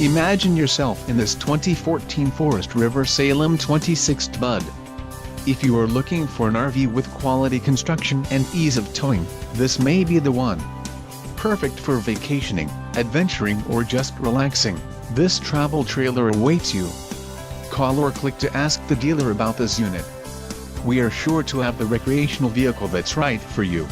Imagine yourself in this 2014 Forest River Salem 26TBUD. If you are looking for an RV with quality construction and ease of towing, this may be the one. Perfect for vacationing, adventuring or just relaxing, this travel trailer awaits you. Call or click to ask the dealer about this unit. We are sure to have the recreational vehicle that's right for you.